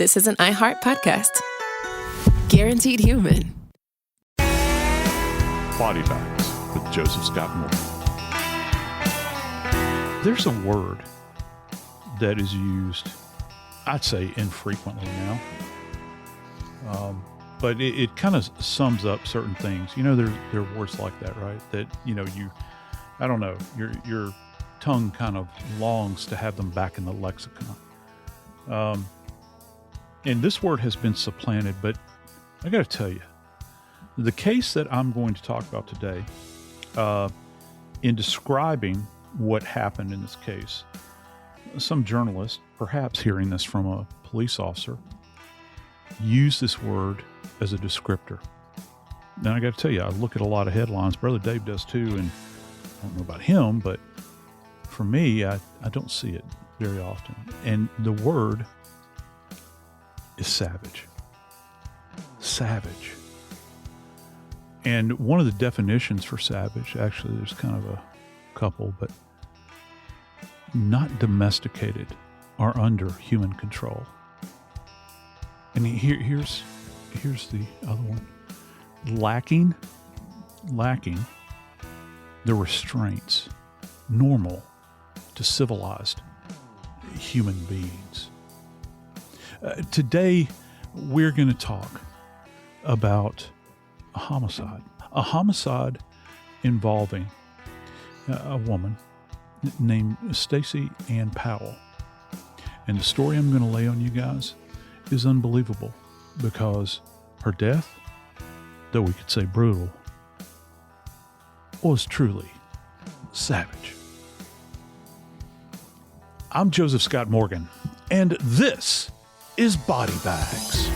this is an iHeart podcast. Guaranteed human. Body Bags with Joseph Scott Moore. There's a word that is used, I'd say, infrequently now. But it kind of sums up certain things. You know, there are words like that, right? That, you know, I don't know, your tongue kind of longs to have them back in the lexicon. And this word has been supplanted, but I got to tell you, the case that I'm going to talk about today, in describing what happened in this case, some journalist, perhaps hearing this from a police officer, used this word as a descriptor. Now, I got to tell you, I look at a lot of headlines. Brother Dave does too, and I don't know about him, but for me, I don't see it very often. And the word is savage. Savage. And one of the definitions for savage, actually, there's kind of a couple, but not domesticated or under human control. And here's the other one. Lacking the restraints normal to civilized human beings. Today, we're going to talk about a homicide involving a woman named Stacey Powell. And the story I'm going to lay on you guys is unbelievable because her death, though we could say brutal, was truly savage. I'm Joseph Scott Morgan, and this is Body Bags.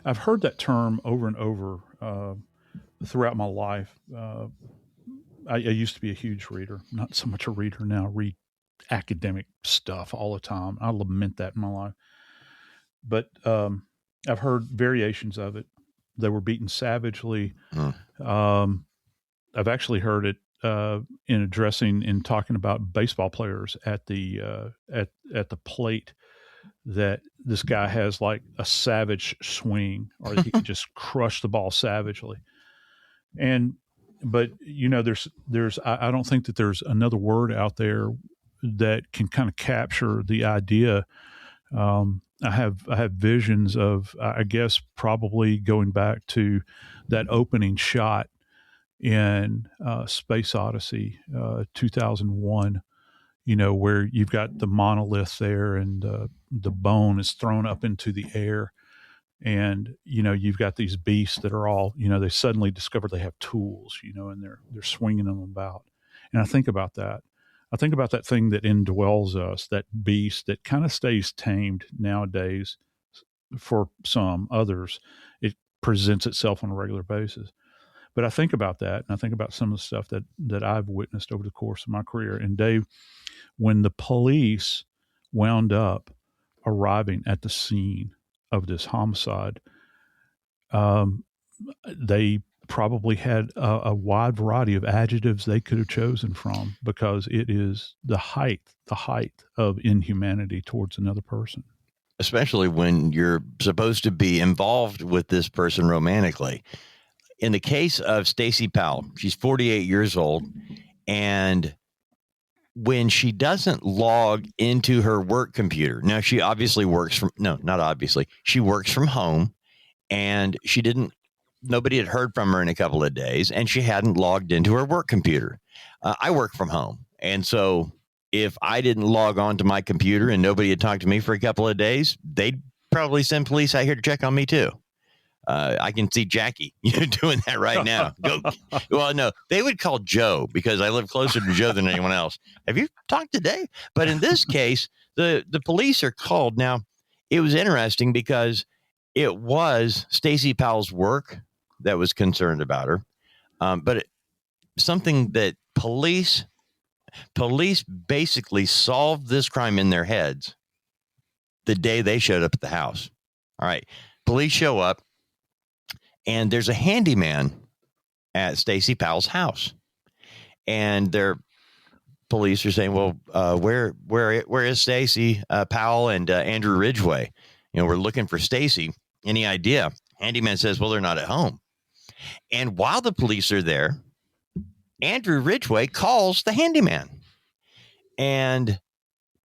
I've heard that term over and over throughout my life. I used to be a huge reader, not so much a reader now. I read academic stuff all the time. I lament that in my life. But I've heard variations of it. They were beaten savagely. I've actually heard it in addressing and talking about baseball players at the plate, that this guy has like a savage swing, or he could just crush the ball savagely. But you know, I don't think that there's another word out there that can kind of capture the idea. I have visions of, I guess, probably going back to that opening shot in Space Odyssey 2001, you know, where you've got the monolith there and the bone is thrown up into the air. And, you know, you've got these beasts that are all, you know, they suddenly discover they have tools, you know, and they're swinging them about. And I think about that. I think about that thing that indwells us, that beast that kind of stays tamed nowadays. For some others, it presents itself on a regular basis. But I think about that, and I think about some of the stuff that I've witnessed over the course of my career. And Dave, when the police wound up arriving at the scene of this homicide, they probably had a wide variety of adjectives they could have chosen from, because it is the height of inhumanity towards another person. Especially when you're supposed to be involved with this person romantically. In the case of Stacey Powell, she's 48 years old, and when she doesn't log into her work computer, now she obviously she works from home, and nobody had heard from her in a couple of days, and she hadn't logged into her work computer. I work from home, and so if I didn't log on to my computer and nobody had talked to me for a couple of days, they'd probably send police out here to check on me too. I can see Jackie doing that right now. Well, no, they would call Joe, because I live closer to Joe than anyone else. Have you talked to Dave? But in this case, the police are called. Now, it was interesting because it was Stacey Powell's work that was concerned about her. But something that police basically solved this crime in their heads the day they showed up at the house. All right. Police show up, and there's a handyman at Stacey Powell's house, and they're police are saying, well, where is Stacey Powell and Andrew Ridgeway? We're looking for Stacey. Any idea? Handyman says, well, they're not at home. And while the police are there, Andrew Ridgeway calls the handyman. And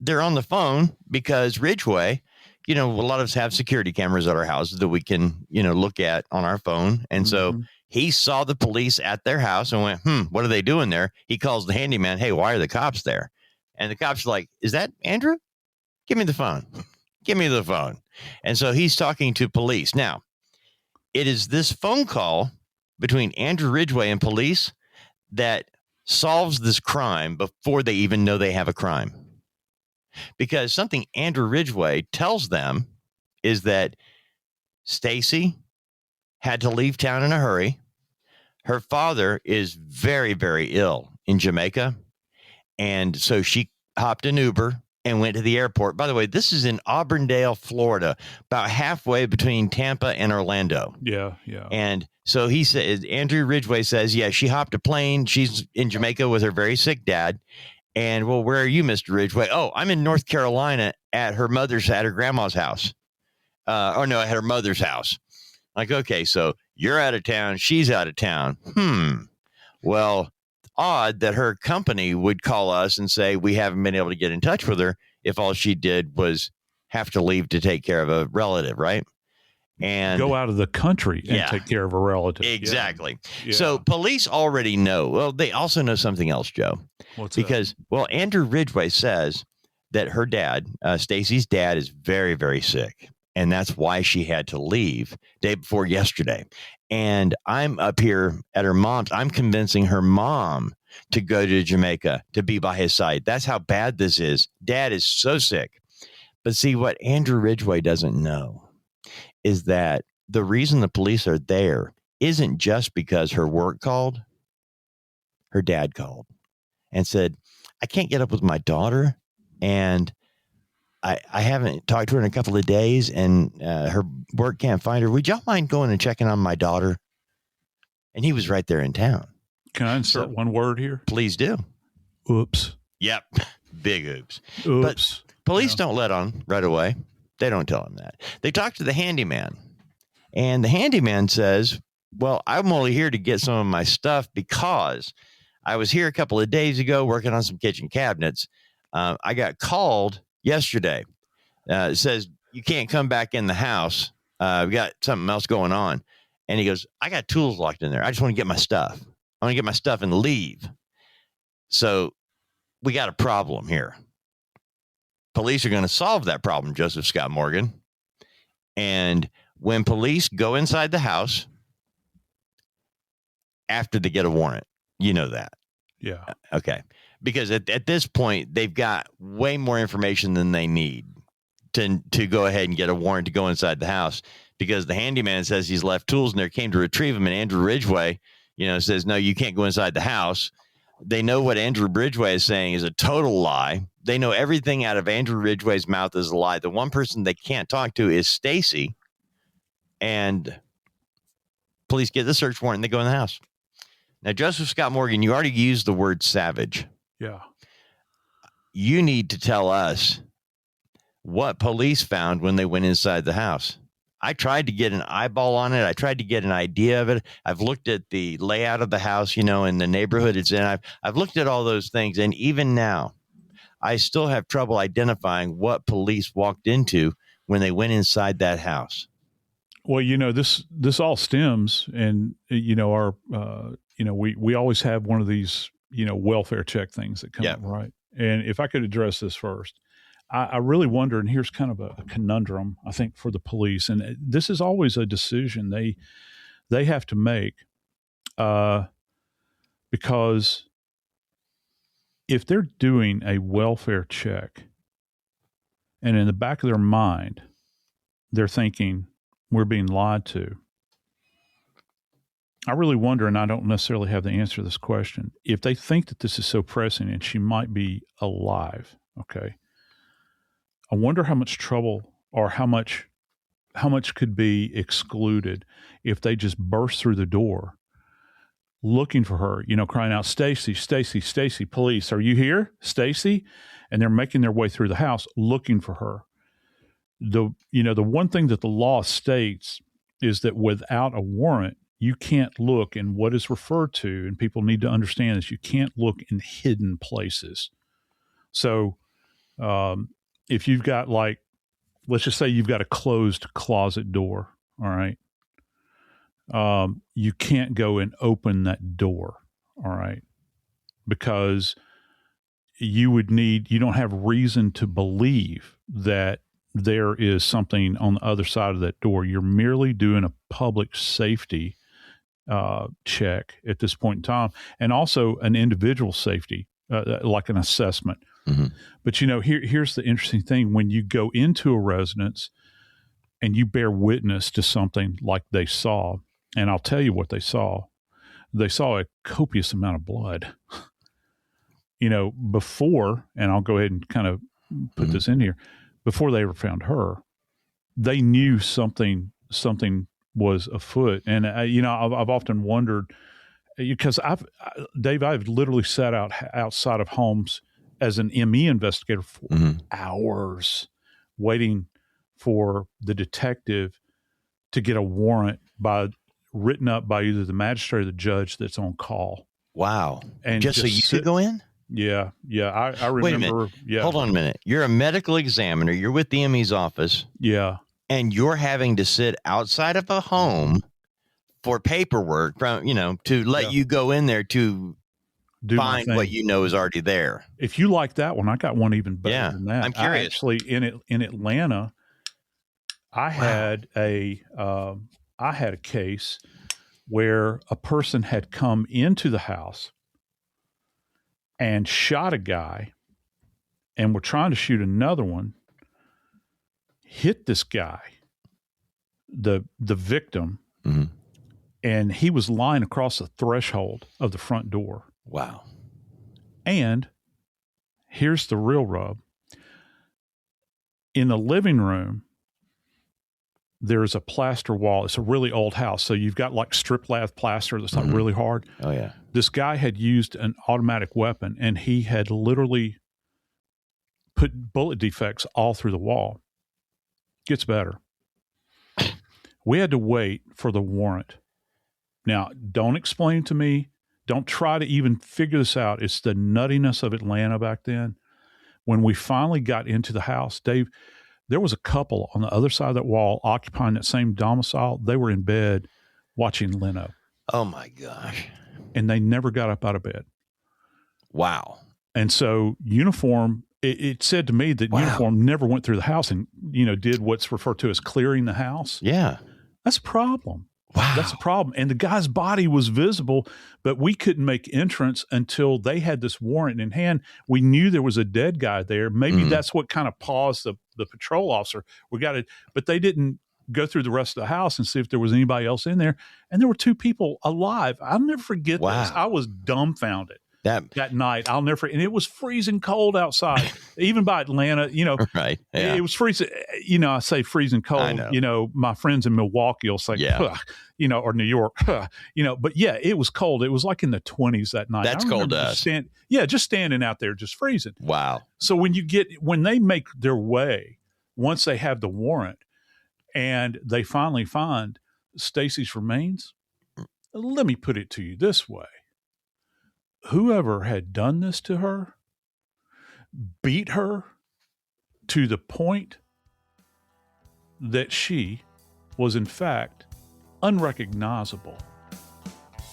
they're on the phone because Ridgeway, a lot of us have security cameras at our houses that we can, look at on our phone. And so he saw the police at their house and went, what are they doing there? He calls the handyman. Hey, why are the cops there? And the cops are like, is that Andrew? Give me the phone. Give me the phone. And so he's talking to police. Now, it is this phone call between Andrew Ridgeway and police that solves this crime before they even know they have a crime. Because something Andrew Ridgeway tells them is that Stacey had to leave town in a hurry. Her father is very, very ill in Jamaica. And so she hopped an Uber and went to the airport. By the way, this is in Auburndale, Florida, about halfway between Tampa and Orlando. Yeah, yeah. And so he said, Andrew Ridgeway says, yeah, she hopped a plane. She's in Jamaica with her very sick dad. And, well, where are you, Mr. Ridgeway? Oh, I'm in North Carolina at her grandma's house. At her mother's house. Like, okay, so you're out of town. She's out of town. Well, odd that her company would call us and say we haven't been able to get in touch with her if all she did was have to leave to take care of a relative, right? And go out of the country and take care of a relative. Exactly. Yeah. So police already know. Well, they also know something else, Joe. What's because that? Well, Andrew Ridgeway says that her dad, Stacey's dad, is very, very sick. And that's why she had to leave day before yesterday. And I'm up here at her mom's. I'm convincing her mom to go to Jamaica to be by his side. That's how bad this is. Dad is so sick. But see, what Andrew Ridgeway doesn't know is that the reason the police are there isn't just because her work called. Her dad called and said, I can't get up with my daughter. And I haven't talked to her in a couple of days, and her work can't find her. Would y'all mind going and checking on my daughter? And he was right there in town. Can I insert one word here? Please do. Oops. Yep. Big oops. Oops. But police don't let on right away. They don't tell him that. They talk to the handyman, and the handyman says, well, I'm only here to get some of my stuff because I was here a couple of days ago working on some kitchen cabinets. I got called yesterday. It says you can't come back in the house. We got something else going on. And he goes, I got tools locked in there. I just want to get my stuff. I want to get my stuff and leave. So we got a problem here. Police are going to solve that problem, Joseph Scott Morgan. And when police go inside the house after they get a warrant, you know that. Yeah. Okay. Because at this point, they've got way more information than they need to go ahead and get a warrant to go inside the house, because the handyman says he's left tools in there, came to retrieve them. And Andrew Ridgeway, says, no, you can't go inside the house. They know what Andrew Ridgeway is saying is a total lie. They know everything out of Andrew Ridgway's mouth is a lie. The one person they can't talk to is Stacey. And police get the search warrant and they go in the house. Now, Joseph Scott Morgan, you already used the word savage. Yeah. You need to tell us what police found when they went inside the house. I tried to get an eyeball on it. I tried to get an idea of it. I've looked at the layout of the house, and the neighborhood it's in. I've looked at all those things. And even now, I still have trouble identifying what police walked into when they went inside that house. Well, this all stems, and our we always have one of these welfare check things that come up, right? And if I could address this first, I really wonder, and here's kind of a conundrum, I think, for the police, and this is always a decision they have to make, because if they're doing a welfare check, and in the back of their mind, they're thinking, we're being lied to. I really wonder, and I don't necessarily have the answer to this question, if they think that this is so pressing and she might be alive, okay? I wonder how much trouble or how much could be excluded if they just burst through the door looking for her, crying out, Stacey, Stacey, Stacey, police, are you here, Stacey? And they're making their way through the house looking for her. The one thing that the law states is that without a warrant, you can't look in what is referred to, and people need to understand this, you can't look in hidden places. So if you've got let's just say you've got a closed closet door, all right? You can't go and open that door, all right? Because you don't have reason to believe that there is something on the other side of that door. You're merely doing a public safety check at this point in time, and also an individual safety, like an assessment. Mm-hmm. But here's the interesting thing: when you go into a residence and you bear witness to something like they saw, and I'll tell you what they saw. They saw a copious amount of blood. Before, and I'll go ahead and kind of put this in here, before they ever found her, they knew something was afoot. And I've often wondered, because Dave, I've literally sat outside of homes as an ME investigator for hours, waiting for the detective to get a warrant written up by either the magistrate or the judge that's on call. Wow! And just so you could go in. Yeah. I remember. Wait a minute. Yeah. Hold on a minute. You're a medical examiner. You're with the ME's office. Yeah. And you're having to sit outside of a home for paperwork to let you go in there to find what is already there. If you like that one, I got one even better than that. I'm curious. Actually, in Atlanta, I had a case where a person had come into the house and shot a guy, and were trying to shoot another one, hit this guy, the victim, and he was lying across the threshold of the front door. Wow. And here's the real rub. In the living room, there's a plaster wall. It's a really old house. So you've got like strip lath plaster that's not really hard. Oh, yeah. This guy had used an automatic weapon, and he had literally put bullet defects all through the wall. Gets better. We had to wait for the warrant. Now, don't explain to me. Don't try to even figure this out. It's the nuttiness of Atlanta back then. When we finally got into the house, Dave, there was a couple on the other side of that wall occupying that same domicile. They were in bed watching Leno. Oh, my gosh. And they never got up out of bed. Wow. And so uniform, it said to me that uniform never went through the house and, did what's referred to as clearing the house. Yeah. That's a problem. Wow. That's a problem. And the guy's body was visible, but we couldn't make entrance until they had this warrant in hand. We knew there was a dead guy there. Maybe that's what kind of paused the patrol officer. But they didn't go through the rest of the house and see if there was anybody else in there. And there were two people alive. I'll never forget this. I was dumbfounded. That night, I'll never forget. And it was freezing cold outside, even by Atlanta, right. Yeah. It was freezing. I say freezing cold, I know. My friends in Milwaukee will say, or New York, but yeah, it was cold. It was like in the 20s that night. That's cold to us. Just standing out there, just freezing. Wow. So when they make their way, once they have the warrant and they finally find Stacey's remains, let me put it to you this way. Whoever had done this to her beat her to the point that she was, in fact, unrecognizable.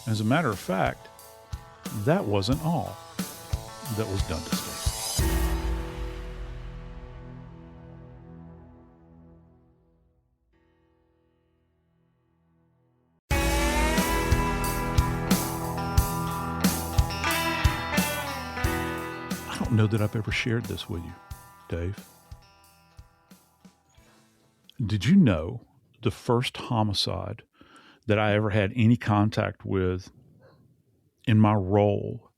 As a matter of fact, that wasn't all that was done to Stacey. I don't know that I've ever shared this with you, Dave. Did you know the first homicide that I ever had any contact with in my role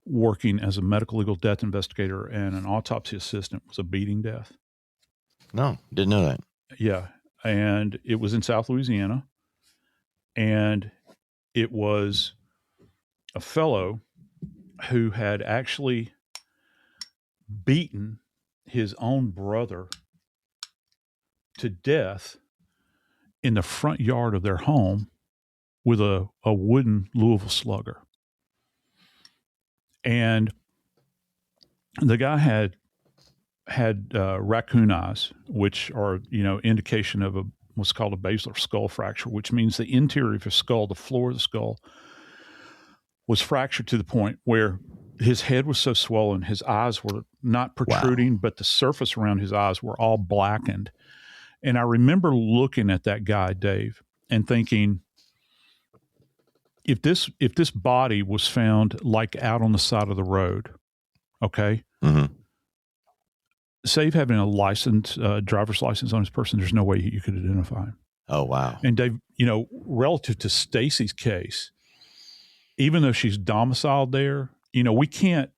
working as a medical legal death investigator and an autopsy assistant was a beating death? No, didn't know that. Yeah. And it was in South Louisiana. And it was a fellow who had actually beaten his own brother to death in the front yard of their home with a wooden Louisville Slugger. And the guy had raccoon eyes, which are, indication of what's called a basilar skull fracture, which means the interior of his skull, the floor of the skull, was fractured to the point where his head was so swollen, his eyes were not protruding, but the surface around his eyes were all blackened. And I remember looking at that guy, Dave, and thinking, if this body was found like out on the side of the road, okay, save having a license, driver's license on his person, there's no way you could identify him. Oh, wow. And Dave, relative to Stacey's case, even though she's domiciled there, we can't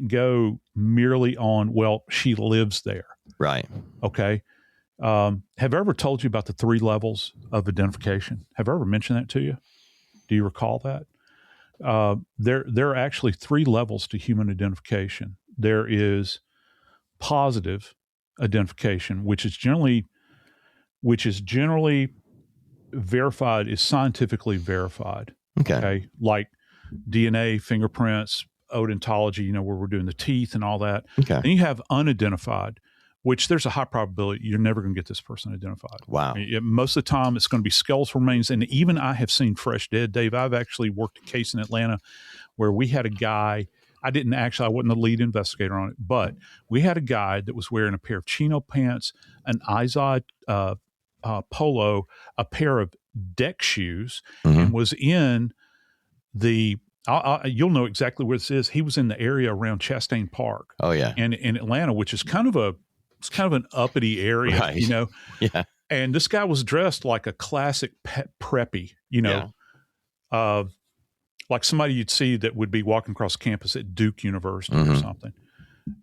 go merely on, well, she lives there. Right. Okay. Have I ever told you about the 3 levels of identification? Have I ever mentioned that to you? Do you recall that? There are actually 3 levels to human identification. There is positive identification, which is generally verified, is scientifically verified. Okay. Like DNA, fingerprints, odontology, where we're doing the teeth and all that. Okay. Then you have unidentified, which there's a high probability you're never going to get this person identified. Wow. Most of the time it's going to be skeletal remains. And even I have seen fresh dead, Dave. I've actually worked a case in Atlanta where we had a guy, I wasn't the lead investigator on it, but we had a guy that was wearing a pair of chino pants, an Izod polo, a pair of deck shoes, and was in the, you'll know exactly where this is. He was in the area around Chastain Park. Oh yeah. And in Atlanta, which is kind of an uppity area, right. Yeah. And this guy was dressed like a classic preppy, like somebody you'd see that would be walking across campus at Duke University or something.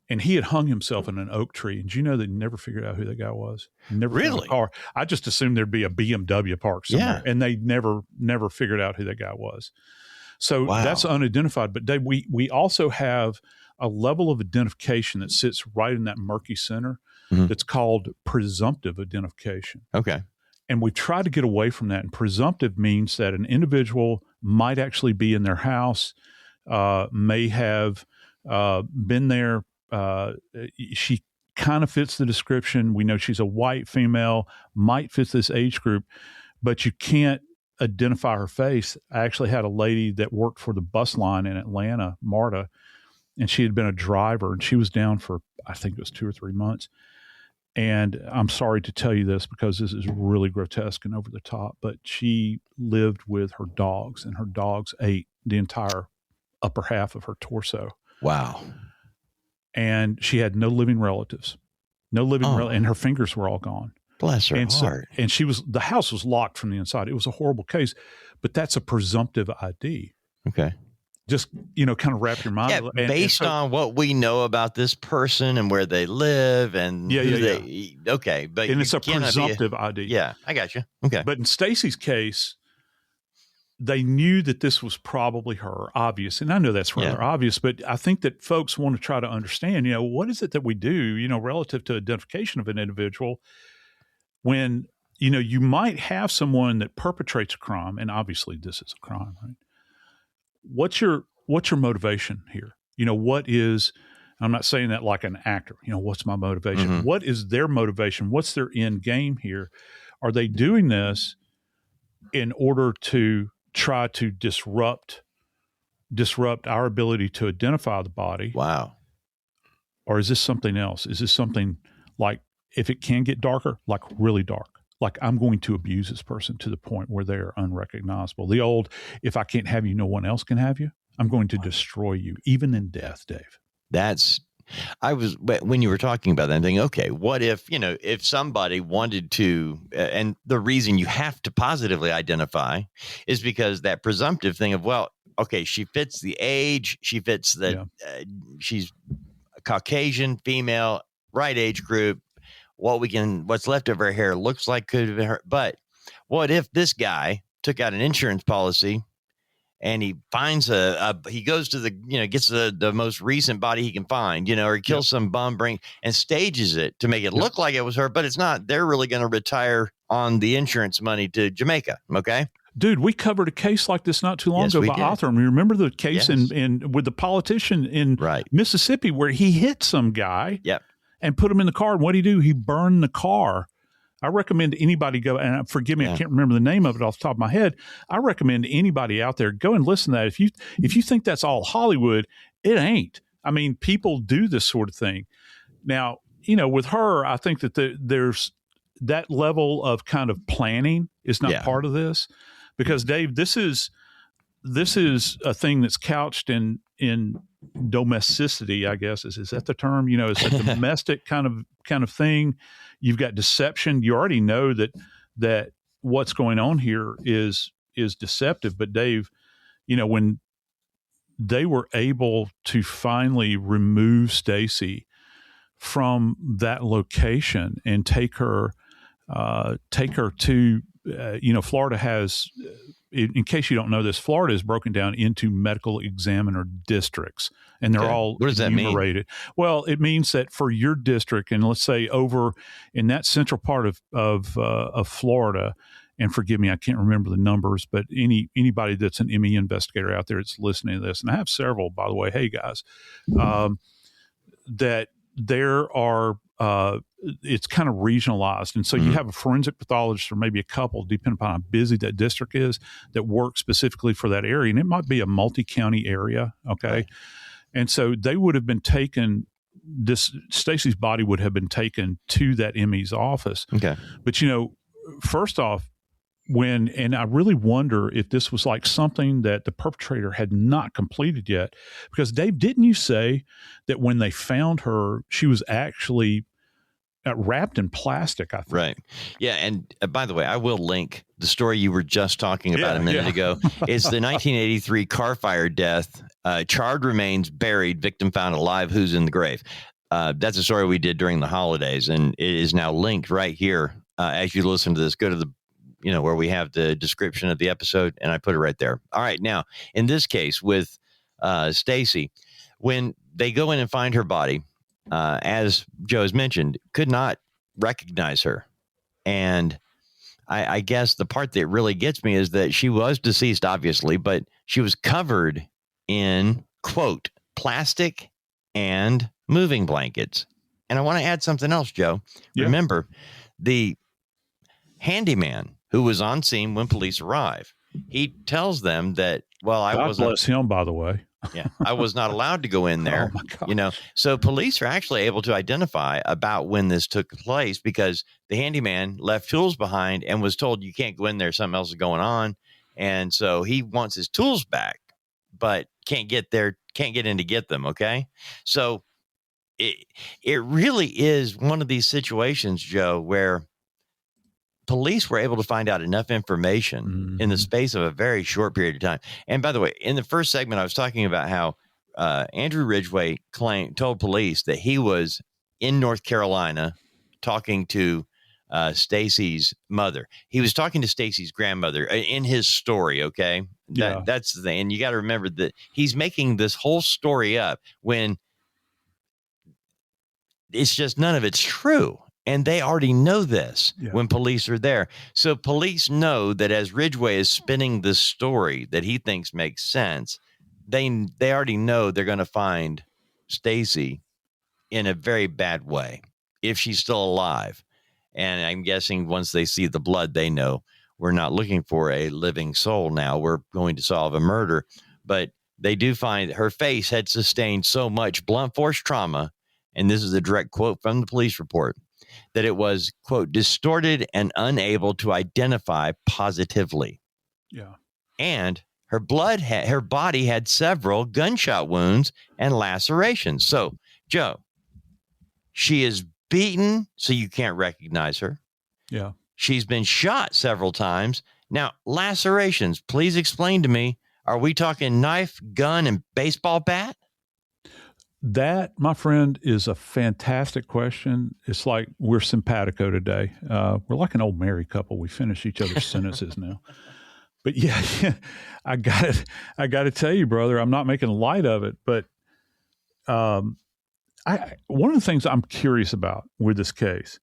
And he had hung himself in an oak tree. And you know, they never figured out who that guy was. Never really? A car. I just assumed there'd be a BMW parked somewhere. Yeah. And they never figured out who that guy was. So that's unidentified. But Dave, we also have a level of identification that sits right in that murky center that's called presumptive identification. Okay. And we try to get away from that. And presumptive means that an individual might actually be in their house, may have been there. She kind of fits the description. We know she's a white female, might fit this age group, but you can't identify her face. I actually had a lady that worked for the bus line in Atlanta, Marta, and she had been a driver, and she was down for, I think it was 2 or 3 months. And I'm sorry to tell you this because this is really grotesque and over the top, but she lived with her dogs, and her dogs ate the entire upper half of her torso. Wow. And she had no living relatives, and her fingers were all gone. Bless her heart. And the house was locked from the inside. It was a horrible case, but that's a presumptive ID. Okay. Just, kind of wrap your mind. Yeah, based on what we know about this person and where they live and okay. But it's a presumptive ID. Yeah, I got you. Okay. But in Stacey's case, they knew that this was probably her, obvious. And I know that's rather obvious, but I think that folks want to try to understand, what is it that we do, relative to identification of an individual when, you might have someone that perpetrates a crime, and obviously this is a crime, right? What's your motivation here? What is, I'm not saying that like an actor, what's my motivation? What is their motivation? What's their end game here? Are they doing this in order to try to disrupt our ability to identify the body? Wow. Or is this something else? Is this something like, if it can get darker, like really dark? Like, I'm going to abuse this person to the point where they're unrecognizable. The old, if I can't have you, no one else can have you. I'm going to destroy you, even in death, Dave. When you were talking about that, I'm thinking, okay, what if somebody wanted to, and the reason you have to positively identify is because that presumptive thing of, well, okay, she fits the age, she fits she's a Caucasian female, right age group. What's left of her hair looks like could have been her. But what if this guy took out an insurance policy and he finds he goes to gets the most recent body he can find, or he kills some bum, and stages it to make it look like it was her, but it's not. They're really going to retire on the insurance money to Jamaica. Okay. Dude, we covered a case like this not too long ago by Othram. You remember the case in with the politician in Mississippi where he hit some guy and put him in the car. And what did he do? He burned the car. I recommend anybody go, and forgive me, I can't remember the name of it off the top of my head. I recommend anybody out there go and listen to that. If you think that's all Hollywood, it ain't. I mean, people do this sort of thing. Now, with her, I think that there's that level of kind of planning is not part of this, because Dave, this is a thing that's couched in domesticity, I guess. Is that the term? It's a domestic kind of thing. You've got deception. You already know that what's going on here is deceptive. But Dave, when they were able to finally remove Stacey from that location and take her to, Florida has, in case you don't know this, Florida is broken down into medical examiner districts, and they're all what does that mean? Well, it means that for your district, and let's say over in that central part of Florida, and forgive me, I can't remember the numbers, but anybody that's an ME investigator out there that's listening to this, and I have several, by the way, hey guys, that there are, it's kind of regionalized. And so you have a forensic pathologist or maybe a couple, depending upon how busy that district is, that work specifically for that area. And it might be a multi-county area. Okay. Right. And so they would have been taken, Stacey's body would have been taken to that ME's office. Okay. But, first off, and I really wonder if this was like something that the perpetrator had not completed yet, because Dave, didn't you say that when they found her, she was actually wrapped in plastic, I think. Right. Yeah. And by the way, I will link the story you were just talking about a minute ago. It's the 1983 car fire death, charred remains buried, victim found alive, who's in the grave. That's a story we did during the holidays, and it is now linked right here. As you listen to this, go to the, where we have the description of the episode, and I put it right there. All right. Now, in this case with Stacey, when they go in and find her body, as Joe has mentioned, could not recognize her. And I guess the part that really gets me is that she was deceased, obviously, but she was covered in, quote, plastic and moving blankets. And I want to add something else, Joe. Yeah. Remember, the handyman who was on scene when police arrive, he tells them that, well, God bless him, by the way. I was not allowed to go in there. Oh my gosh. So police are actually able to identify about when this took place, because the handyman left tools behind and was told you can't go in there, something else is going on. And so he wants his tools back, but can't get in to get them. Okay. So it really is one of these situations, Joe, where police were able to find out enough information in the space of a very short period of time. And by the way, in the first segment, I was talking about how Andrew Ridgway told police that he was in North Carolina talking to Stacey's mother. He was talking to Stacey's grandmother in his story. Okay. That's the thing. And you got to remember that he's making this whole story up when it's just none of it's true. And they already know this when police are there. So police know that as Ridgway is spinning this story that he thinks makes sense, they already know they're going to find Stacey in a very bad way if she's still alive. And I'm guessing once they see the blood, they know we're not looking for a living soul now. We're going to solve a murder. But they do find her face had sustained so much blunt force trauma, and this is a direct quote from the police report, that it was, quote, distorted and unable to identify positively. Yeah. And her body had several gunshot wounds and lacerations. So, Joe, she is beaten so you can't recognize her. Yeah. She's been shot several times. Now, lacerations, please explain to me, are we talking knife, gun, and baseball bat? That, my friend, is a fantastic question. It's like we're simpatico today. We're like an old married couple. We finish each other's sentences now. But yeah, I got to tell you, brother, I'm not making light of it, but one of the things I'm curious about with this case,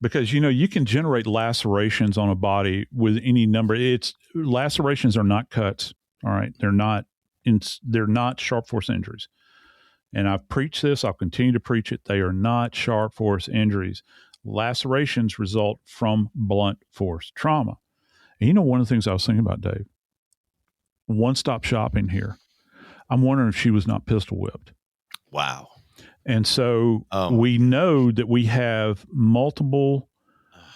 because you can generate lacerations on a body with any number. Lacerations are not cuts. All right, they're not sharp force injuries. And I've preached this. I'll continue to preach it. They are not sharp force injuries. Lacerations result from blunt force trauma. And one of the things I was thinking about, Dave, one-stop shopping here. I'm wondering if she was not pistol whipped. Wow. And so we know that we have multiple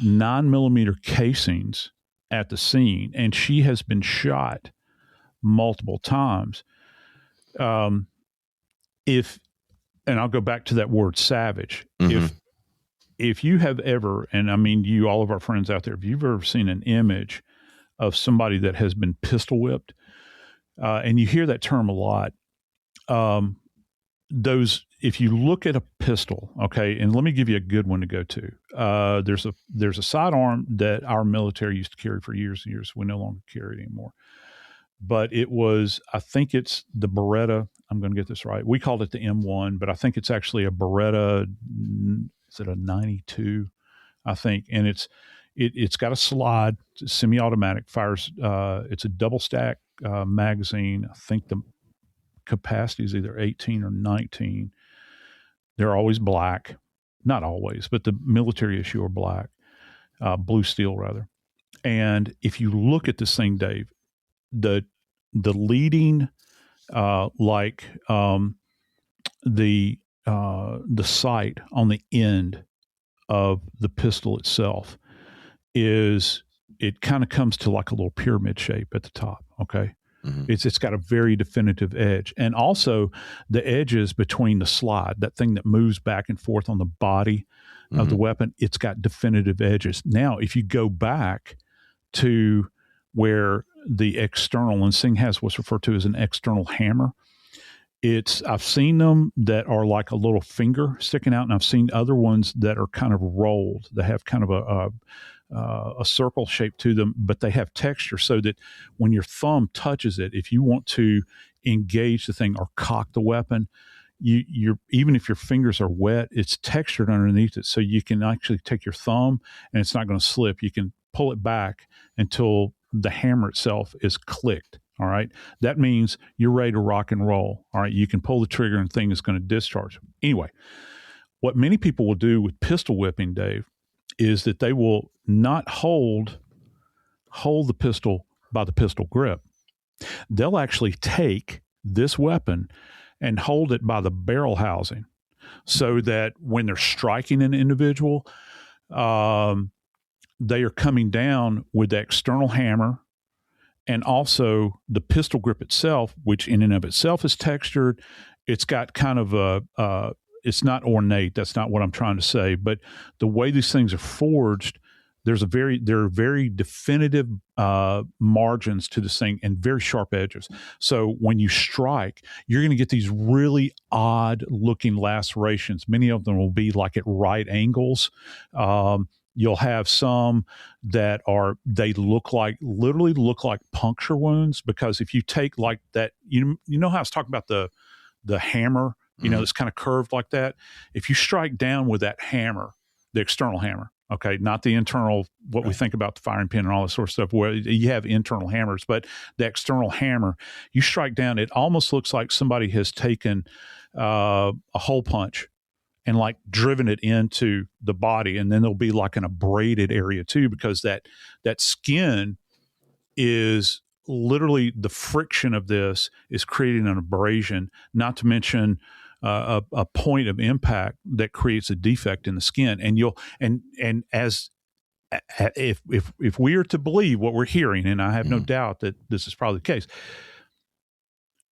9mm casings at the scene, and she has been shot multiple times. And I'll go back to that word savage. Mm-hmm. If you have ever, and I mean you, all of our friends out there, if you've ever seen an image of somebody that has been pistol whipped, and you hear that term a lot, if you look at a pistol, okay, and let me give you a good one to go to. There's a sidearm that our military used to carry for years and years. We no longer carry it anymore. But I think it's the Beretta. I'm going to get this right. We called it the M1, but I think it's actually a Beretta. Is it a 92? I think. And it's got a slide, it's semi-automatic, fires. It's a double stack magazine. I think the capacity is either 18 or 19. They're always black. Not always, but the military issue are black. Blue steel, rather. And if you look at this thing, Dave, the leading the sight on the end of the pistol itself it kind of comes to like a little pyramid shape at the top. Okay. Mm-hmm. It's got a very definitive edge, and also the edges between the slide, that thing that moves back and forth on the body mm-hmm. of the weapon, it's got definitive edges. Now, if you go back to where the external, and this thing has what's referred to as an external hammer. I've seen them that are like a little finger sticking out, and I've seen other ones that are kind of rolled. They have kind of a circle shape to them, but they have texture so that when your thumb touches it, if you want to engage the thing or cock the weapon, you're even if your fingers are wet, it's textured underneath it, so you can actually take your thumb and it's not going to slip. You can pull it back until the hammer itself is clicked. All right. That means you're ready to rock and roll. All right. You can pull the trigger and the thing is going to discharge. Anyway, what many people will do with pistol whipping, Dave, is that they will not hold the pistol by the pistol grip. They'll actually take this weapon and hold it by the barrel housing so that when they're striking an individual, they are coming down with the external hammer and also the pistol grip itself, which in and of itself is textured. It's got kind of it's not ornate. That's not what I'm trying to say. But the way these things are forged, there are very definitive margins to this thing and very sharp edges. So when you strike, you're going to get these really odd looking lacerations. Many of them will be like at right angles. You'll have some that literally look like puncture wounds, because if you take like that, you know how I was talking about the hammer, it's kind of curved like that. If you strike down with that hammer, the external hammer, okay, not the internal, what we think about the firing pin and all this sort of stuff, where you have internal hammers, but the external hammer, you strike down, it almost looks like somebody has taken a hole punch and like driven it into the body. And then there'll be like an abraded area too, because that skin is literally, the friction of this is creating an abrasion, not to mention a point of impact that creates a defect in the skin. And if we are to believe what we're hearing, and I have no doubt that this is probably the case,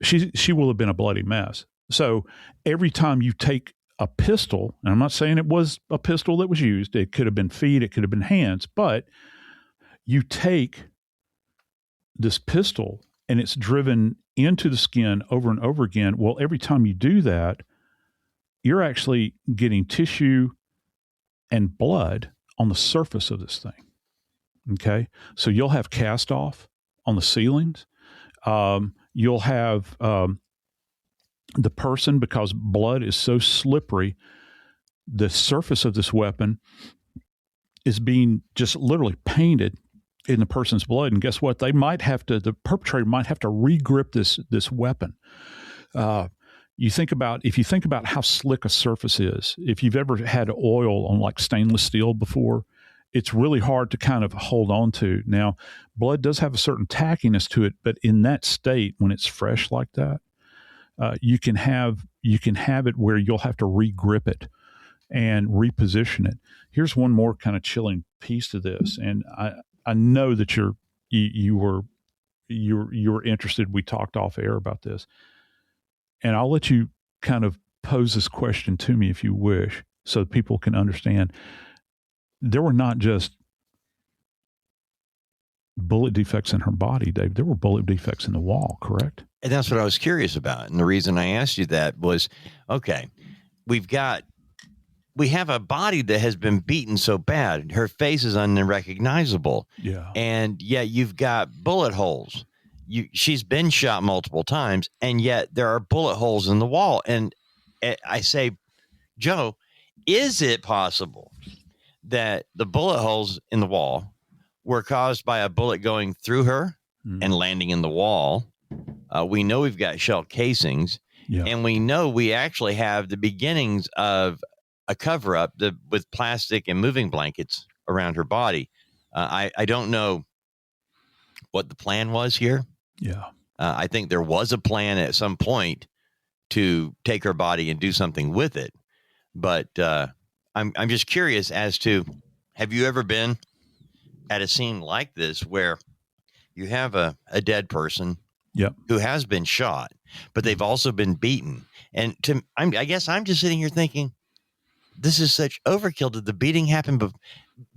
she will have been a bloody mess. So every time you take a pistol, and I'm not saying it was a pistol that was used, it could have been feet, it could have been hands, but you take this pistol and it's driven into the skin over and over again. Well, every time you do that, you're actually getting tissue and blood on the surface of this thing. Okay. So you'll have cast off on the ceilings. You'll have the person, because blood is so slippery, the surface of this weapon is being just literally painted in the person's blood. And guess what? The perpetrator might have to re-grip this weapon. If you think about how slick a surface is, if you've ever had oil on like stainless steel before, it's really hard to kind of hold on to. Now, blood does have a certain tackiness to it, but in that state, when it's fresh like that, you can have it where you'll have to re-grip it and reposition it. Here's one more kind of chilling piece to this, and I know that you were interested. We talked off air about this, and I'll let you kind of pose this question to me if you wish, so people can understand. There were not just bullet defects in her body, Dave. There were bullet defects in the wall, correct? And that's what I was curious about. And the reason I asked you that was, okay, we have a body that has been beaten so bad. Her face is unrecognizable. Yeah. And yet you've got bullet holes. She's been shot multiple times, and yet there are bullet holes in the wall. And I say, Joe, is it possible that the bullet holes in the wall were caused by a bullet going through her and landing in the wall? We know we've got shell casings, and we know we actually have the beginnings of a cover-up with plastic and moving blankets around her body. I don't know what the plan was here. Yeah. I think there was a plan at some point to take her body and do something with it. But I'm just curious as to, have you ever been at a scene like this where you have a dead person who has been shot, but they've also been beaten? And I guess I'm just sitting here thinking, this is such overkill. Did the beating happen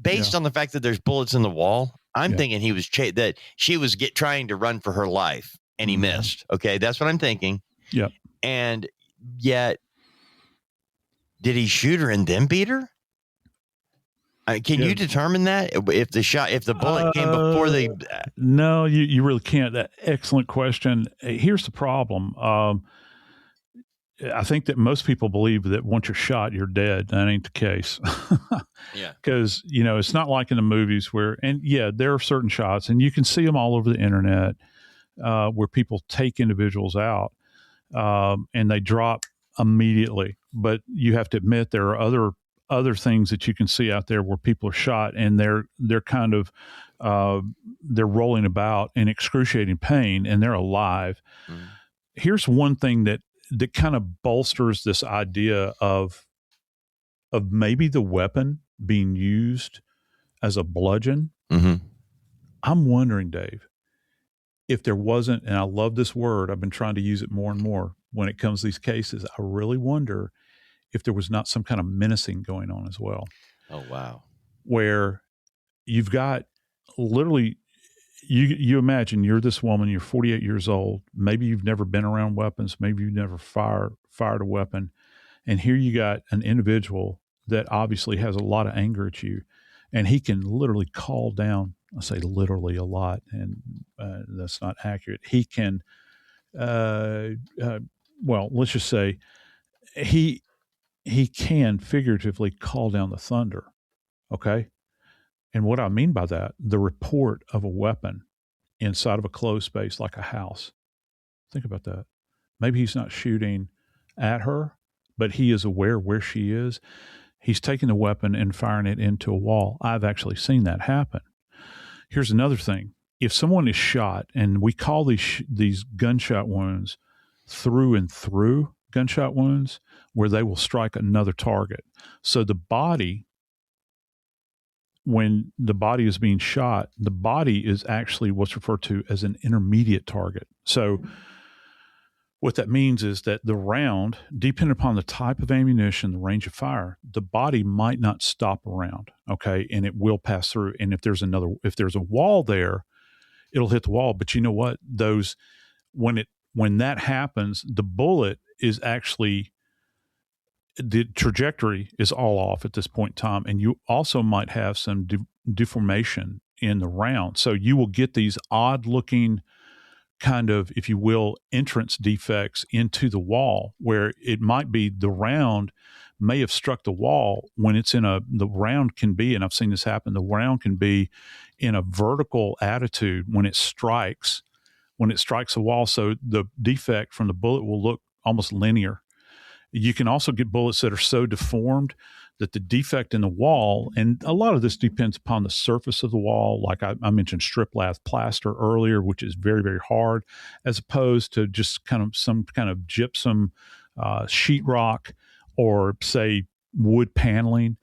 based on the fact that there's bullets in the wall? I'm thinking he was that she was trying to run for her life, and he missed. Okay, that's what I'm thinking. Yep. And yet, did he shoot her and then beat her? Can you determine that if the bullet came before the? No, you really can't. Excellent question. Here's the problem. I think that most people believe that once you're shot, you're dead. That ain't the case. Yeah. Because, it's not like in the movies there are certain shots, and you can see them all over the internet, where people take individuals out, and they drop immediately. But you have to admit there are other things that you can see out there where people are shot, and they're kind of, they're rolling about in excruciating pain, and they're alive. Here's one thing that kind of bolsters this idea of maybe the weapon being used as a bludgeon. I'm wondering, Dave, if there wasn't, and I love this word, I've been trying to use it more and more when it comes to these cases, I really wonder if there was not some kind of menacing going on as well. Oh, wow. Where you've got literally, you imagine you're this woman, you're 48 years old. Maybe you've never been around weapons. Maybe you've never fired a weapon. And here you got an individual that obviously has a lot of anger at you, and he can literally call down, I say literally a lot, and that's not accurate. He can, let's just say he can figuratively call down the thunder. Okay. And what I mean by that, the report of a weapon inside of a closed space like a house. Think about that. Maybe he's not shooting at her, but he is aware where she is. He's taking the weapon and firing it into a wall. I've actually seen that happen. Here's another thing. If someone is shot, and we call these gunshot wounds through and through gunshot wounds, where they will strike another target. So the body, when the body is being shot, the body is actually what's referred to as an intermediate target. So what that means is that the round, depending upon the type of ammunition, the range of fire, the body might not stop around, okay, and it will pass through. And if there's a wall there, it'll hit the wall. But you know what? When that happens, the bullet is actually, the trajectory is all off at this point in time, and you also might have some deformation in the round. So you will get these odd looking kind of, if you will, entrance defects into the wall where it might be the round may have struck the wall when it's the round can be, and I've seen this happen, the round can be in a vertical attitude when it strikes a wall. So the defect from the bullet will look almost linear. You can also get bullets that are so deformed that the defect in the wall, and a lot of this depends upon the surface of the wall. Like I mentioned strip lath plaster earlier, which is very, very hard, as opposed to just kind of some kind of gypsum sheetrock or say wood paneling.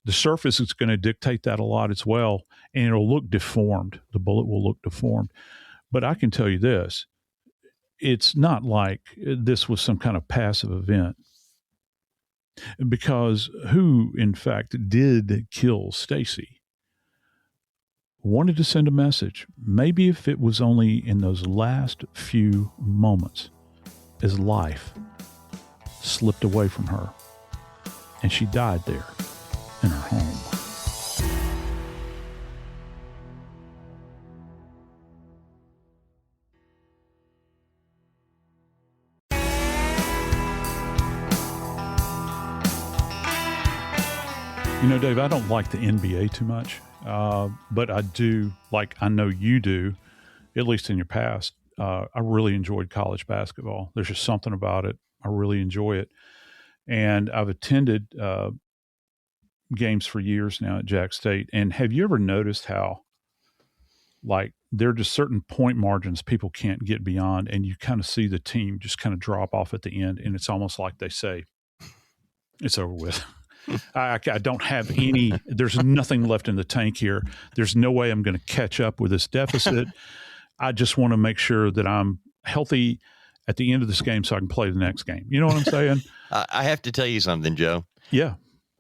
The surface is going to dictate that a lot as well, and it'll look deformed. The bullet will look deformed. But I can tell you this, it's not like this was some kind of passive event, because who, in fact, did kill Stacey wanted to send a message. Maybe if it was only in those last few moments as life slipped away from her and she died there in her home. You know, Dave, I don't like the NBA too much, but I do, like I know you do, at least in your past. I really enjoyed college basketball. There's just something about it. I really enjoy it. And I've attended games for years now at Jack State. And have you ever noticed how, like, there are just certain point margins people can't get beyond, and you kind of see the team just kind of drop off at the end, and it's almost like they say, it's over with. I don't have any, there's nothing left in the tank here. There's no way I'm going to catch up with this deficit. I just want to make sure that I'm healthy at the end of this game so I can play the next game. You know what I'm saying? I have to tell you something, Joe. Yeah.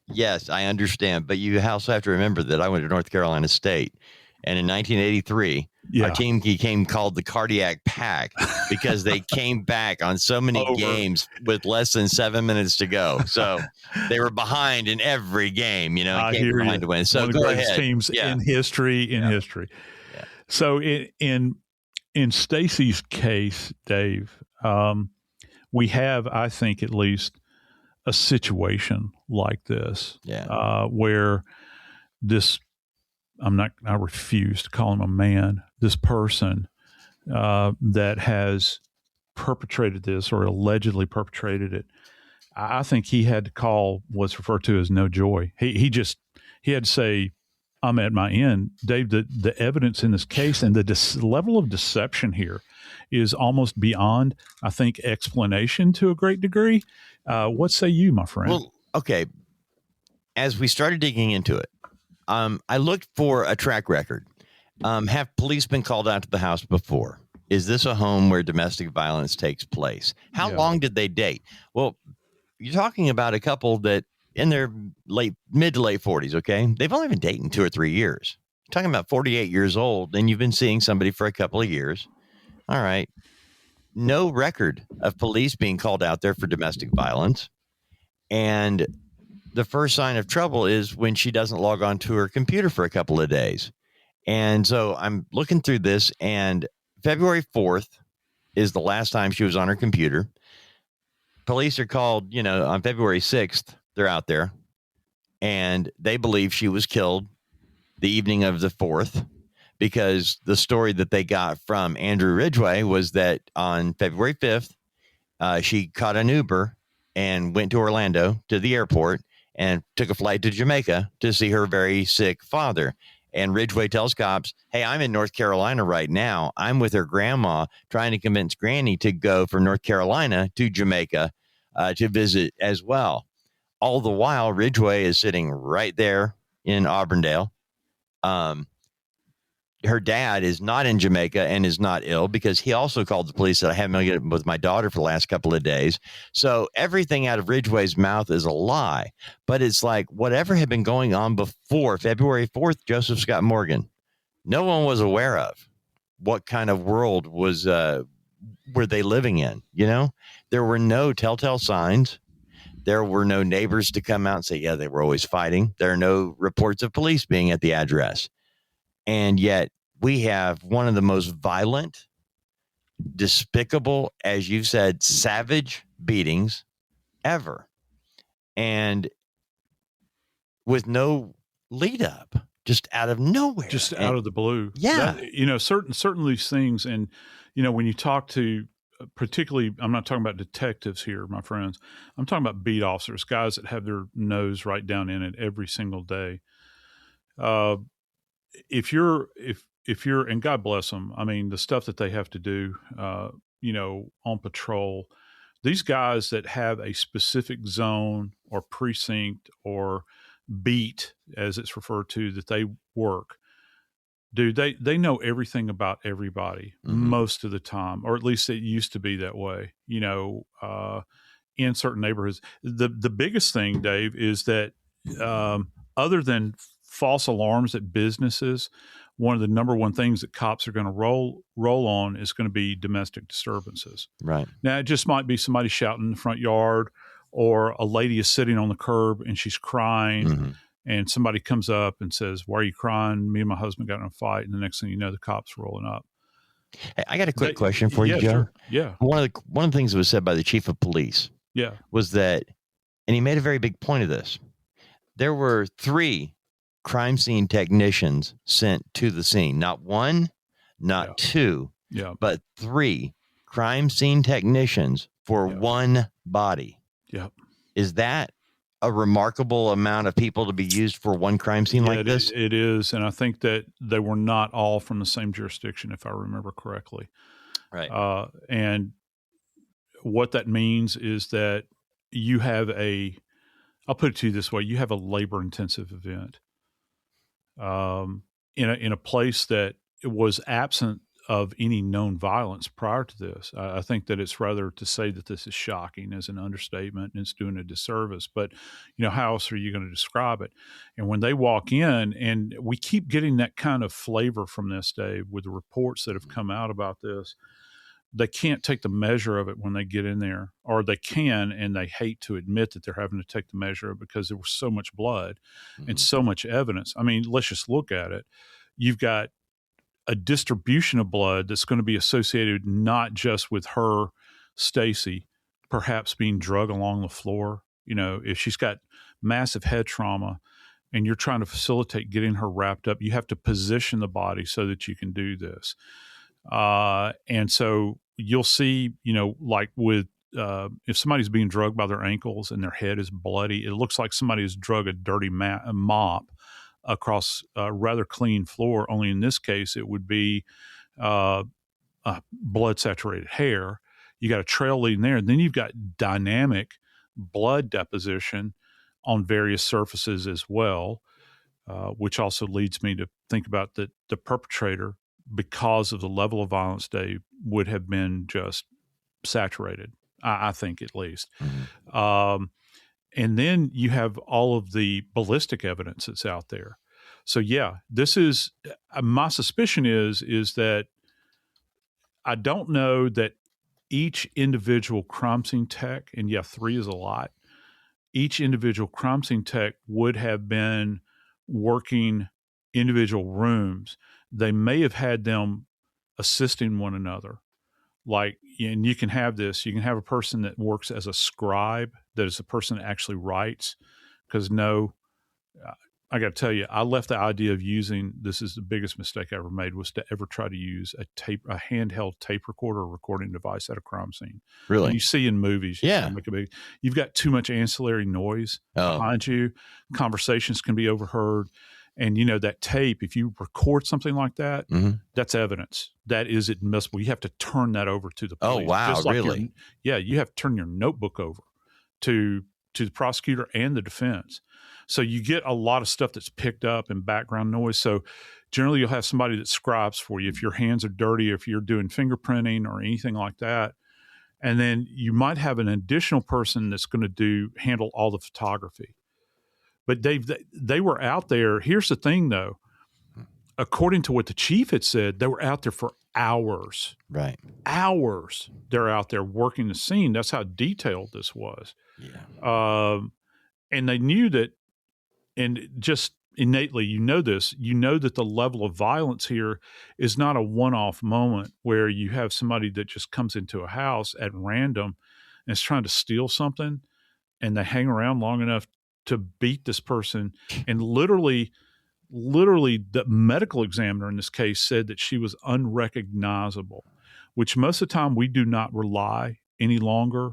Yes, I understand. But you also have to remember that I went to North Carolina State. And in 1983, our team became called the Cardiac Pack because they came back on so many games with less than 7 minutes to go. So they were behind in every game, you know, I hear behind you. to win. So one of the go greatest ahead. teams in history. Yeah. So in Stacey's case, Dave, we have, I think, at least a situation like this, where this, I refuse to call him a man, this person that has perpetrated this or allegedly perpetrated it, I think he had to call what's referred to as no joy. He had to say, I'm at my end. Dave, the evidence in this case and the level of deception here is almost beyond, I think, explanation to a great degree. What say you, my friend? Well, okay. As we started digging into it, I looked for a track record. Have police been called out to the house before? Is this a home where domestic violence takes place? How long did they date? Well, you're talking about a couple that in their mid to late 40s, okay? They've only been dating 2 or 3 years. You're talking about 48 years old, and you've been seeing somebody for a couple of years. All right. No record of police being called out there for domestic violence. And the first sign of trouble is when she doesn't log on to her computer for a couple of days. And so I'm looking through this, and February 4th is the last time she was on her computer. Police are called, on February 6th. They're out there, and they believe she was killed the evening of the 4th, because the story that they got from Andrew Ridgeway was that on February 5th, she caught an Uber and went to Orlando to the airport and took a flight to Jamaica to see her very sick father. And Ridgeway tells cops, hey, I'm in North Carolina right now. I'm with her grandma trying to convince Granny to go from North Carolina to Jamaica to visit as well. All the while, Ridgeway is sitting right there in Auburndale. Her dad is not in Jamaica and is not ill, because he also called the police that I haven't been getting with my daughter for the last couple of days. So everything out of Ridgeway's mouth is a lie. But it's like whatever had been going on before February 4th, Joseph Scott Morgan, no one was aware of. What kind of world were they living in? There were no telltale signs. There were no neighbors to come out and say, yeah, they were always fighting. There are no reports of police being at the address. And yet we have one of the most violent, despicable, as you said, savage beatings ever. And with no lead up, just out of nowhere. Just out of the blue. Yeah. Certain these things. And, when you talk to, particularly, I'm not talking about detectives here, my friends. I'm talking about beat officers, guys that have their nose right down in it every single day. If you're, and God bless them, I mean, the stuff that they have to do, on patrol, these guys that have a specific zone or precinct or beat, as it's referred to, that they work, dude, they know everything about everybody most of the time, or at least it used to be that way, in certain neighborhoods. The biggest thing, Dave, is that other than false alarms at businesses, one of the number one things that cops are going to roll on is going to be domestic disturbances. Right. Now, it just might be somebody shouting in the front yard, or a lady is sitting on the curb and she's crying, and somebody comes up and says, "Why are you crying? Me and my husband got in a fight." And the next thing you know, the cops rolling up. Hey, I got a quick question for you, Joe. Sure. Yeah. One of the things that was said by the chief of police was that, and he made a very big point of this, there were 3 crime scene technicians sent to the scene. Not 1, not 2, but 3 crime scene technicians for 1 body. Yep. Is that a remarkable amount of people to be used for 1 crime scene like this? It is. And I think that they were not all from the same jurisdiction, if I remember correctly. Right. And what that means is that you have I'll put it to you this way, you have a labor intensive event. In a place that was absent of any known violence prior to this. I think that it's rather to say that this is shocking as an understatement, and it's doing a disservice. But, how else are you going to describe it? And when they walk in, and we keep getting that kind of flavor from this, Dave, with the reports that have come out about this, they can't take the measure of it when they get in there, or they can, and they hate to admit that they're having to take the measure of it because there was so much blood and so much evidence. I mean, let's just look at it. You've got a distribution of blood that's going to be associated not just with her, Stacey, perhaps being drugged along the floor. If she's got massive head trauma and you're trying to facilitate getting her wrapped up, you have to position the body so that you can do this. And so you'll see, like with, if somebody's being drugged by their ankles and their head is bloody, it looks like somebody has drug a dirty mop across a rather clean floor. Only in this case, it would be blood saturated hair. You got a trail leading there. And then you've got dynamic blood deposition on various surfaces as well, which also leads me to think about that the perpetrator, because of the level of violence, Dave, would have been just saturated, I think, at least. And then you have all of the ballistic evidence that's out there. So, this is my suspicion is that I don't know that each individual crime scene tech, and 3 is a lot, each individual crime scene tech would have been working individual rooms. They may have had them assisting one another. Like, and you can have this, you can have a person that works as a scribe, that is a person that actually writes, because I got to tell you, I left the idea of using, this is the biggest mistake I ever made, was to ever try to use a handheld tape recorder or recording device at a crime scene. Really? And you see in movies, you've got too much ancillary noise behind you. Conversations can be overheard. And, that tape, if you record something like that, that's evidence. That is admissible. You have to turn that over to the police. Oh, wow, like really? You have to turn your notebook over to the prosecutor and the defense. So you get a lot of stuff that's picked up and background noise. So generally you'll have somebody that scribes for you if your hands are dirty, or if you're doing fingerprinting or anything like that. And then you might have an additional person that's going to handle all the photography. But they were out there. Here's the thing, though. According to what the chief had said, they were out there for hours. Right. Hours. They're out there working the scene. That's how detailed this was. Yeah. And they knew that, and just innately, you know this, you know that the level of violence here is not a one-off moment where you have somebody that just comes into a house at random and is trying to steal something, and they hang around long enough to beat this person. And literally the medical examiner in this case said that she was unrecognizable, which most of the time we do not rely any longer.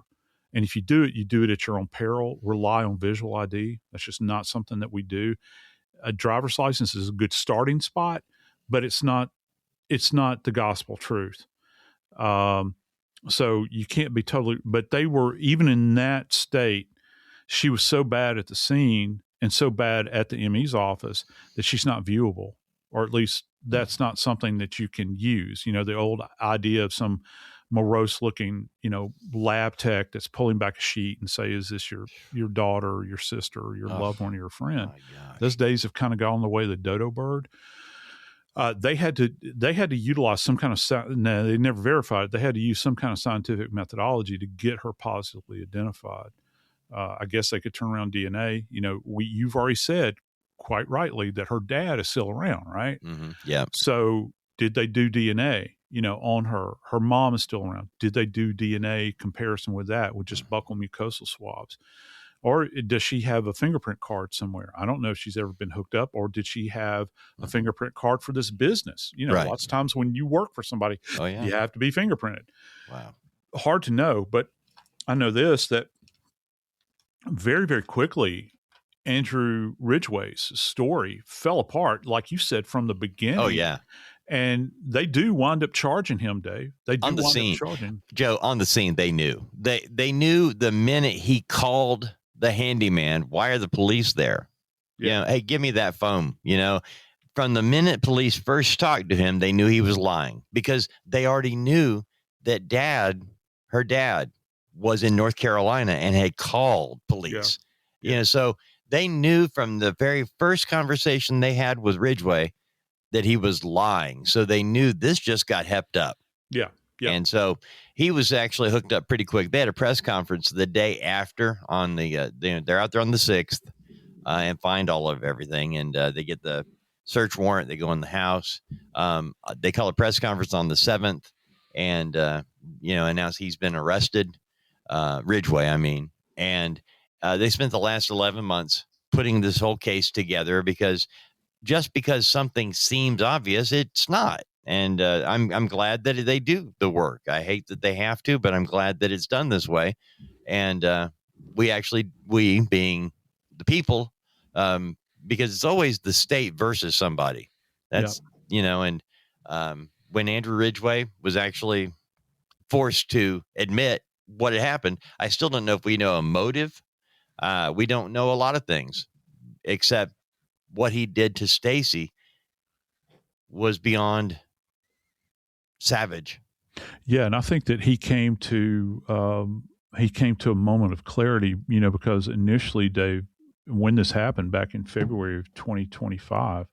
And if you do it at your own peril. Rely on visual ID. That's just not something that we do. A driver's license is a good starting spot, but it's not the gospel truth. So you can't be totally, but they were, even in that state, she was so bad at the scene and so bad at the ME's office that she's not viewable, or at least that's not something that you can use. You know, the old idea of some morose looking, lab tech that's pulling back a sheet and say, is this your daughter or your sister or your loved one or your friend? Those days have kind of gone the way of the dodo bird. They had to utilize some kind of, no, they never verified it. They had to use some kind of scientific methodology to get her positively identified. I guess they could turn around DNA. You've already said quite rightly that her dad is still around, right? Mm-hmm. Yeah. So did they do DNA, on her? Her mom is still around. Did they do DNA comparison with that, with just buccal mucosal swabs? Or does she have a fingerprint card somewhere? I don't know if she's ever been hooked up, or did she have a fingerprint card for this business? Right. Lots of times when you work for somebody, you have to be fingerprinted. Wow. Hard to know, but I know this, that very, very quickly, Andrew Ridgway's story fell apart, like you said, from the beginning. Oh, yeah. And they do wind up charging him, Dave. They do on the wind scene. up charging. Joe, on the scene, they knew. They knew the minute he called the handyman, why are the police there? Yeah. Hey, give me that phone. From the minute police first talked to him, they knew he was lying, because they already knew that her dad was in North Carolina and had called police. Yeah. So they knew from the very first conversation they had with Ridgway that he was lying. So they knew this just got hepped up. Yeah. Yeah. And so he was actually hooked up pretty quick. They had a press conference the day after on they're out there on the 6th and find all of everything. And they get the search warrant. They go in the house. They call a press conference on the 7th and, announce he's been arrested. Ridgway, I mean. And they spent the last 11 months putting this whole case together, because just because something seems obvious, it's not. And I'm glad that they do the work. I hate that they have to, but I'm glad that it's done this way. And we being the people, because it's always the state versus somebody. That's, and when Andrew Ridgway was actually forced to admit what had happened, I still don't know if we know a motive. We don't know a lot of things, except what he did to Stacey was beyond savage. Yeah, and I think that he came to a moment of clarity, because initially, Dave, when this happened back in February of 2025,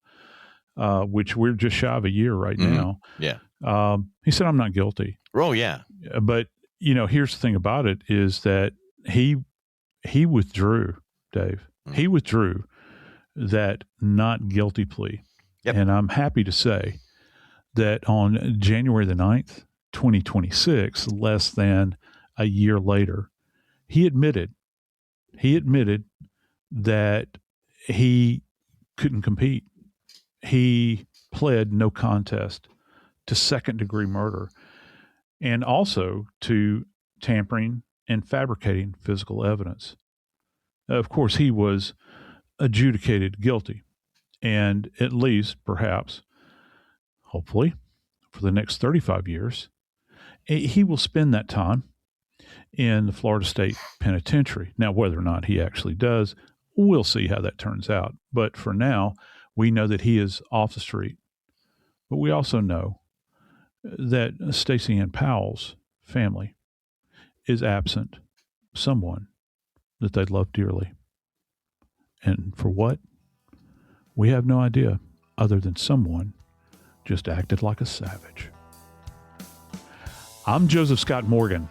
which we're just shy of a year right now. Yeah. He said, "I'm not guilty." Oh, yeah. But here's the thing about it is that he withdrew, Dave. Mm-hmm. He withdrew that not guilty plea. Yep. And I'm happy to say that on January the 9th, 2026, less than a year later, he admitted that he couldn't compete. He pled no contest to second-degree murder and also to tampering and fabricating physical evidence. Of course, he was adjudicated guilty, and at least, perhaps, hopefully, for the next 35 years, he will spend that time in the Florida State Penitentiary. Now, whether or not he actually does, we'll see how that turns out. But for now, we know that he is off the street. But we also know that Stacey Powell's family is absent someone that they love dearly. And for what? We have no idea, other than someone just acted like a savage. I'm Joseph Scott Morgan,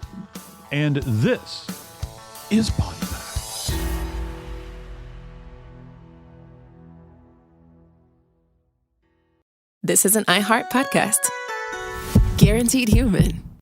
and this is Body Bags. This is an iHeart podcast. Guaranteed Human.